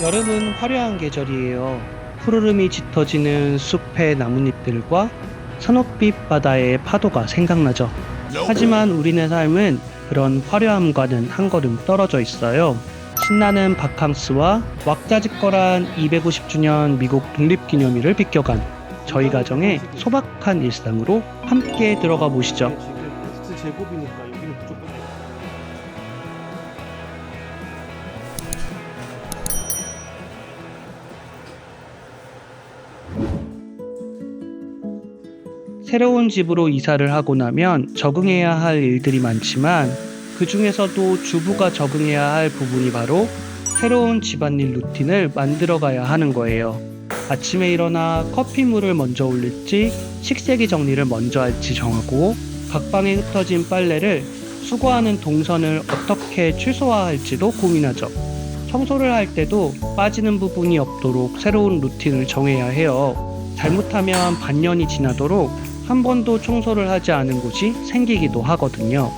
여름은 화려한 계절이에요. 푸르름이 짙어지는 숲의 나뭇잎들과 산호빛 바다의 파도가 생각나죠. 하지만 우리네 삶은 그런 화려함과는 한 걸음 떨어져 있어요. 신나는 바캉스와 왁자지껄한 250주년 미국 독립기념일을 비껴간 저희 가정의 소박한 일상으로 함께 들어가 보시죠. 지금 X 제곱이니까 여기는 무조건 새로운 집으로 이사를 하고 나면 적응해야 할 일들이 많지만 그 중에서도 주부가 적응해야 할 부분이 바로 새로운 집안일 루틴을 만들어 가야 하는 거예요. 아침에 일어나 커피물을 먼저 올릴지 식세기 정리를 먼저 할지 정하고 각 방에 흩어진 빨래를 수거하는 동선을 어떻게 최소화할지도 고민하죠. 청소를 할 때도 빠지는 부분이 없도록 새로운 루틴을 정해야 해요. 잘못하면 반년이 지나도록 한 번도 청소를 하지 않은 곳이 생기기도 하거든요.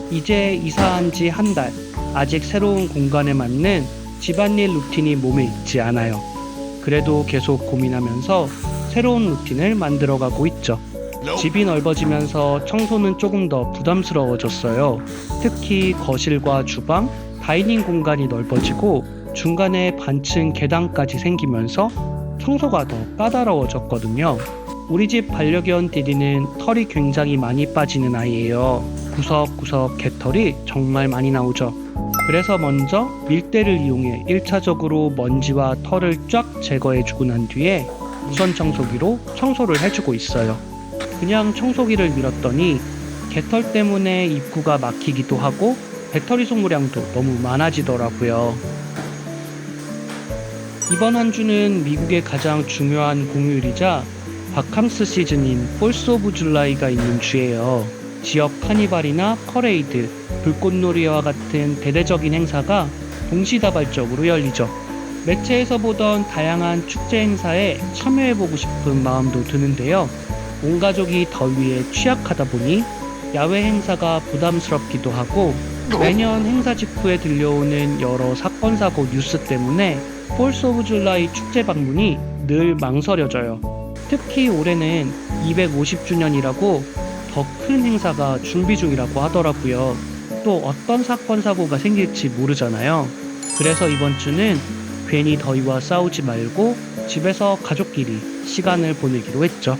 이제 이사한 지 한 달, 아직 새로운 공간에 맞는 집안일 루틴이 몸에 익지 않아요. 그래도 계속 고민하면서 새로운 루틴을 만들어가고 있죠. 집이 넓어지면서 청소는 조금 더 부담스러워졌어요. 특히 거실과 주방, 다이닝 공간이 넓어지고 중간에 반층 계단까지 생기면서 청소가 더 까다로워졌거든요. 우리 집 반려견 디디는 털이 굉장히 많이 빠지는 아이예요. 구석구석 개털이 정말 많이 나오죠. 그래서 먼저 밀대를 이용해 1차적으로 먼지와 털을 쫙 제거해주고 난 뒤에 무선 청소기로 청소를 해주고 있어요. 그냥 청소기를 밀었더니 개털 때문에 입구가 막히기도 하고 배터리 소모량도 너무 많아지더라고요. 이번 한 주는 미국의 가장 중요한 공휴일이자 바캉스 시즌인 4th of July가 있는 주예요. 지역 카니발이나 퍼레이드, 불꽃놀이와 같은 대대적인 행사가 동시다발적으로 열리죠. 매체에서 보던 다양한 축제 행사에 참여해보고 싶은 마음도 드는데요. 온 가족이 더위에 취약하다 보니 야외 행사가 부담스럽기도 하고 매년 행사 직후에 들려오는 여러 사건 사고 뉴스 때문에 4th of July 축제 방문이 늘 망설여져요. 특히 올해는 250주년이라고 더 큰 행사가 준비 중이라고 하더라고요. 또 어떤 사건 사고가 생길지 모르잖아요. 그래서 이번 주는 괜히 더위와 싸우지 말고 집에서 가족끼리 시간을 보내기로 했죠.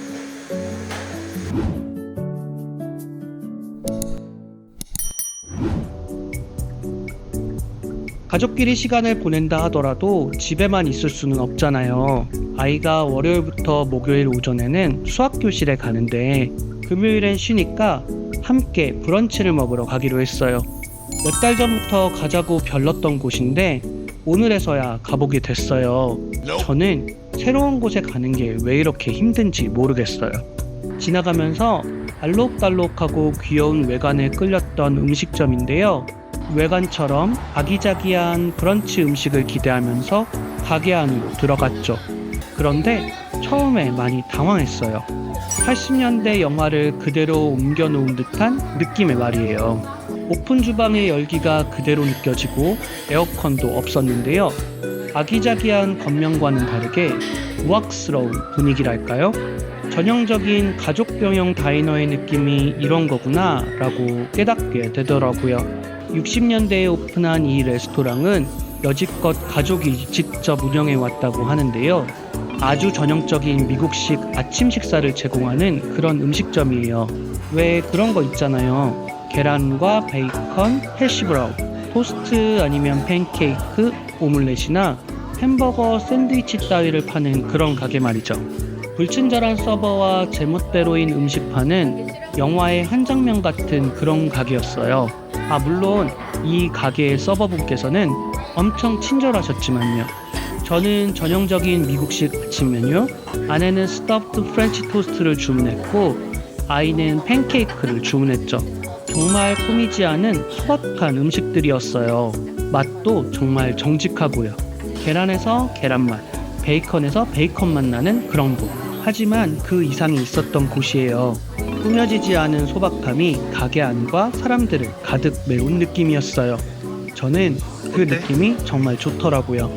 가족끼리 시간을 보낸다 하더라도 집에만 있을 수는 없잖아요. 아이가 월요일부터 목요일 오전에는 수학교실에 가는데 금요일엔 쉬니까 함께 브런치를 먹으러 가기로 했어요. 몇 달 전부터 가자고 별렀던 곳인데 오늘에서야 가보게 됐어요. 저는 새로운 곳에 가는 게 왜 이렇게 힘든지 모르겠어요. 지나가면서 알록달록하고 귀여운 외관에 끌렸던 음식점인데요. 외관처럼 아기자기한 브런치 음식을 기대하면서 가게 안으로 들어갔죠. 그런데 처음에 많이 당황했어요. 80년대 영화를 그대로 옮겨놓은 듯한 느낌의 말이에요. 오픈 주방의 열기가 그대로 느껴지고 에어컨도 없었는데요. 아기자기한 겉면과는 다르게 우악스러운 분위기랄까요? 전형적인 가족병영 다이너의 느낌이 이런 거구나 라고 깨닫게 되더라고요. 60년대에 오픈한 이 레스토랑은 여지껏 가족이 직접 운영해 왔다고 하는데요. 아주 전형적인 미국식 아침 식사를 제공하는 그런 음식점이에요. 왜 그런 거 있잖아요. 계란과 베이컨, 해시브라운, 토스트 아니면 팬케이크, 오믈렛이나 햄버거, 샌드위치 따위를 파는 그런 가게 말이죠. 불친절한 서버와 제멋대로인 음식판은 영화의 한 장면 같은 그런 가게였어요. 물론 이 가게의 서버분께서는 엄청 친절하셨지만요. 저는 전형적인 미국식 아침 메뉴, 아내는 스터프드 프렌치 토스트를 주문했고 아이는 팬케이크를 주문했죠. 정말 꾸미지 않은 소박한 음식들이었어요. 맛도 정말 정직하고요. 계란에서 계란맛, 베이컨에서 베이컨맛 나는 그런 곳. 하지만 그 이상이 있었던 곳이에요. 꾸며지지 않은 소박함이 가게 안과 사람들을 가득 메운 느낌이었어요. 저는 그 느낌이 정말 좋더라고요.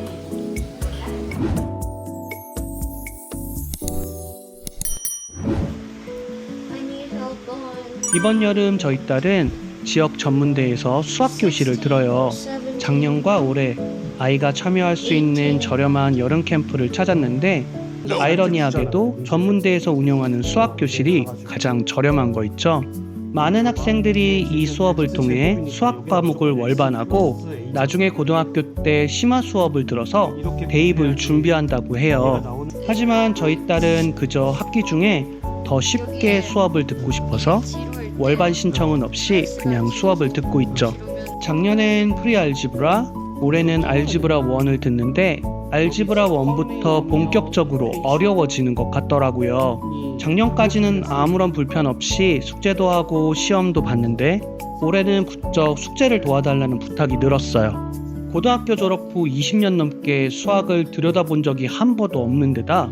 이번 여름 저희 딸은 지역 전문대에서 수학 교실을 들어요. 작년과 올해 아이가 참여할 수 있는 저렴한 여름 캠프를 찾았는데 아이러니하게도 전문대에서 운영하는 수학 교실이 가장 저렴한 거 있죠. 많은 학생들이 이 수업을 통해 수학 과목을 월반하고 나중에 고등학교 때 심화 수업을 들어서 대입을 준비한다고 해요. 하지만 저희 딸은 그저 학기 중에 더 쉽게 수업을 듣고 싶어서 월반 신청은 없이 그냥 수업을 듣고 있죠. 작년엔 프리알지브라, 올해는 알지브라 1을 듣는데 알지브라 1부터 본격적으로 어려워지는 것 같더라고요. 작년까지는 아무런 불편 없이 숙제도 하고 시험도 봤는데 올해는 부쩍 숙제를 도와달라는 부탁이 늘었어요. 고등학교 졸업 후 20년 넘게 수학을 들여다본 적이 한 번도 없는 데다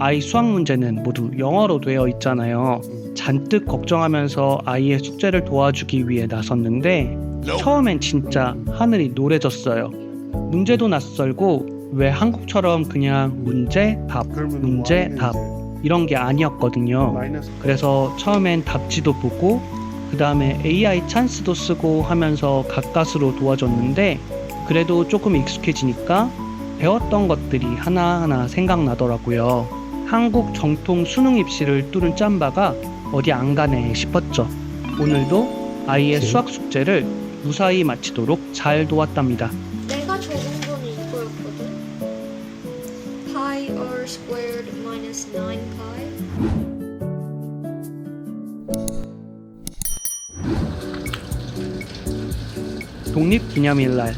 아이 수학 문제는 모두 영어로 되어 있잖아요. 잔뜩 걱정하면서 아이의 숙제를 도와주기 위해 나섰는데 처음엔 진짜 하늘이 노래졌어요. 문제도 낯설고 왜 한국처럼 그냥 문제, 답, 문제, 답 이런 게 아니었거든요. 그래서 처음엔 답지도 보고 그 다음에 AI 찬스도 쓰고 하면서 가까스로 도와줬는데 그래도 조금 익숙해지니까 배웠던 것들이 하나하나 생각나더라고요. 한국 정통 수능 입시를 뚫은 짬바가 어디 안 가네 싶었죠. 오늘도 아이의 수학 숙제를 무사히 마치도록 잘 도왔답니다. 내가 적은 건 이거였거든. Pi r squared minus 9pi. 독립기념일날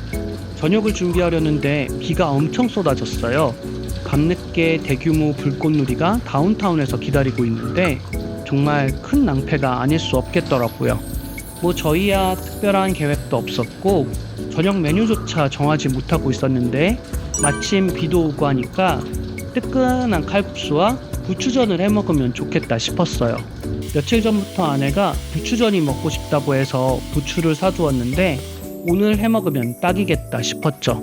저녁을 준비하려는데 비가 엄청 쏟아졌어요. 밤늦게 대규모 불꽃놀이가 다운타운에서 기다리고 있는데 정말 큰 낭패가 아닐 수 없겠더라고요. 뭐 저희야 특별한 계획도 없었고 저녁 메뉴조차 정하지 못하고 있었는데 마침 비도 오고 하니까 뜨끈한 칼국수와 부추전을 해먹으면 좋겠다 싶었어요. 며칠 전부터 아내가 부추전이 먹고 싶다고 해서 부추를 사두었는데 오늘 해먹으면 딱이겠다 싶었죠.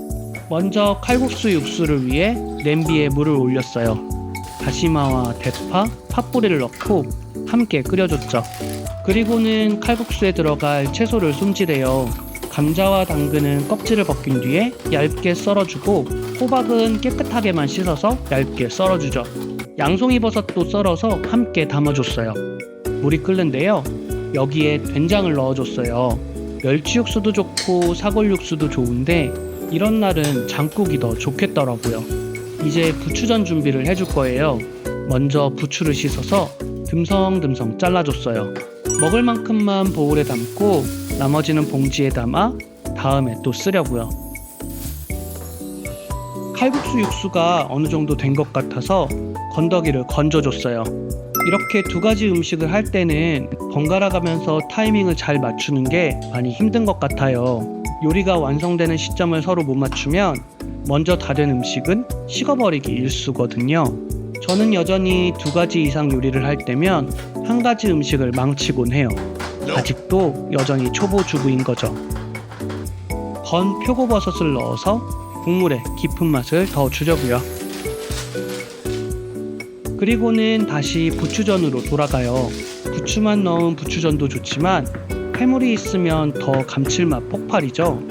먼저 칼국수 육수를 위해 냄비에 물을 올렸어요. 다시마와 대파, 팥뿌리를 넣고 함께 끓여줬죠. 그리고는 칼국수에 들어갈 채소를 손질해요. 감자와 당근은 껍질을 벗긴 뒤에 얇게 썰어주고 호박은 깨끗하게만 씻어서 얇게 썰어주죠. 양송이버섯도 썰어서 함께 담아줬어요. 물이 끓는데요. 여기에 된장을 넣어줬어요. 멸치육수도 좋고 사골육수도 좋은데 이런 날은 장국이 더 좋겠더라고요. 이제 부추전 준비를 해줄 거예요. 먼저 부추를 씻어서 듬성듬성 잘라줬어요. 먹을 만큼만 보울에 담고 나머지는 봉지에 담아 다음에 또 쓰려고요. 칼국수 육수가 어느 정도 된 것 같아서 건더기를 건져줬어요. 이렇게 두 가지 음식을 할 때는 번갈아 가면서 타이밍을 잘 맞추는 게 많이 힘든 것 같아요. 요리가 완성되는 시점을 서로 못 맞추면 먼저 다 된 음식은 식어버리기 일쑤거든요. 저는 여전히 두 가지 이상 요리를 할 때면 한 가지 음식을 망치곤 해요. 아직도 여전히 초보 주부인 거죠. 건 표고버섯을 넣어서 국물에 깊은 맛을 더 주려고요. 그리고는 다시 부추전으로 돌아가요. 부추만 넣은 부추전도 좋지만 해물이 있으면 더 감칠맛 폭발이죠.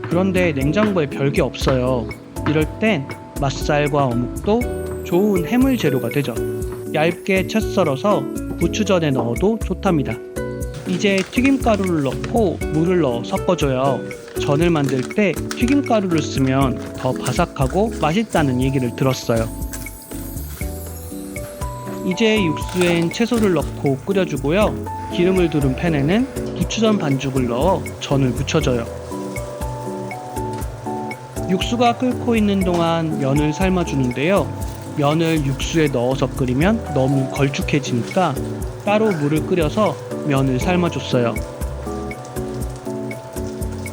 그런데 냉장고에 별게 없어요. 이럴 땐 맛살과 어묵도 좋은 해물 재료가 되죠. 얇게 채 썰어서 부추전에 넣어도 좋답니다. 이제 튀김가루를 넣고 물을 넣어 섞어줘요. 전을 만들 때 튀김가루를 쓰면 더 바삭하고 맛있다는 얘기를 들었어요. 이제 육수엔 채소를 넣고 끓여주고요. 기름을 두른 팬에는 부추전 반죽을 넣어 전을 묻혀줘요. 육수가 끓고 있는 동안 면을 삶아주는데요. 면을 육수에 넣어서 끓이면 너무 걸쭉해지니까 따로 물을 끓여서 면을 삶아줬어요.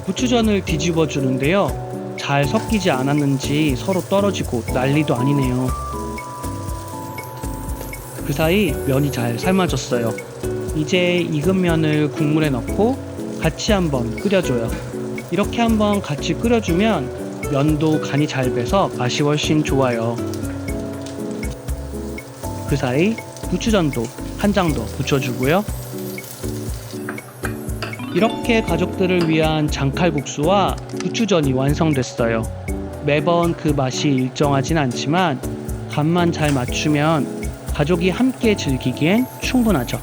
부추전을 뒤집어 주는데요. 잘 섞이지 않았는지 서로 떨어지고 난리도 아니네요. 그 사이 면이 잘 삶아졌어요. 이제 익은 면을 국물에 넣고 같이 한번 끓여줘요. 이렇게 한번 같이 끓여주면 면도 간이 잘 배서 맛이 훨씬 좋아요. 그 사이 부추전도 한 장 더 부쳐주고요. 이렇게 가족들을 위한 장칼국수와 부추전이 완성됐어요. 매번 그 맛이 일정하진 않지만 간만 잘 맞추면 가족이 함께 즐기기엔 충분하죠.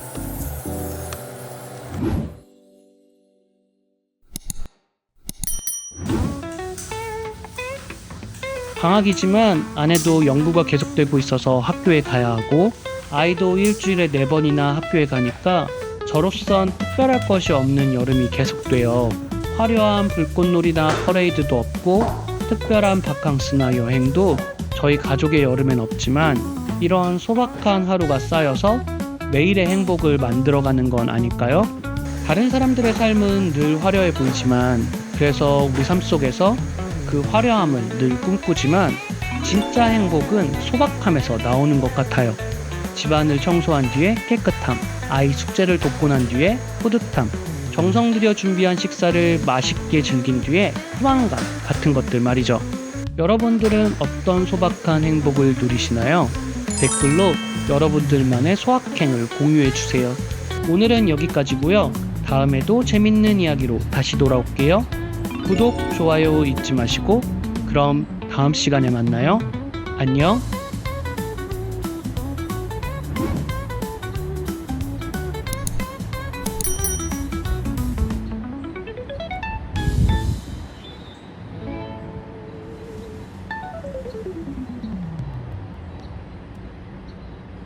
방학이지만 아내도 연구가 계속되고 있어서 학교에 가야 하고 아이도 일주일에 4번이나 학교에 가니까 저로선 특별할 것이 없는 여름이 계속돼요. 화려한 불꽃놀이나 퍼레이드도 없고 특별한 바캉스나 여행도 저희 가족의 여름엔 없지만 이런 소박한 하루가 쌓여서 매일의 행복을 만들어가는 건 아닐까요? 다른 사람들의 삶은 늘 화려해 보이지만 그래서 우리 삶 속에서 그 화려함을 늘 꿈꾸지만 진짜 행복은 소박함에서 나오는 것 같아요. 집안을 청소한 뒤에 깨끗함, 아이 숙제를 돕고 난 뒤에 뿌듯함, 정성 들여 준비한 식사를 맛있게 즐긴 뒤에 포만감 같은 것들 말이죠. 여러분들은 어떤 소박한 행복을 누리시나요? 댓글로 여러분들만의 소확행을 공유해주세요. 오늘은 여기까지고요. 다음에도 재밌는 이야기로 다시 돌아올게요. 구독, 좋아요 잊지 마시고 그럼 다음 시간에 만나요. 안녕.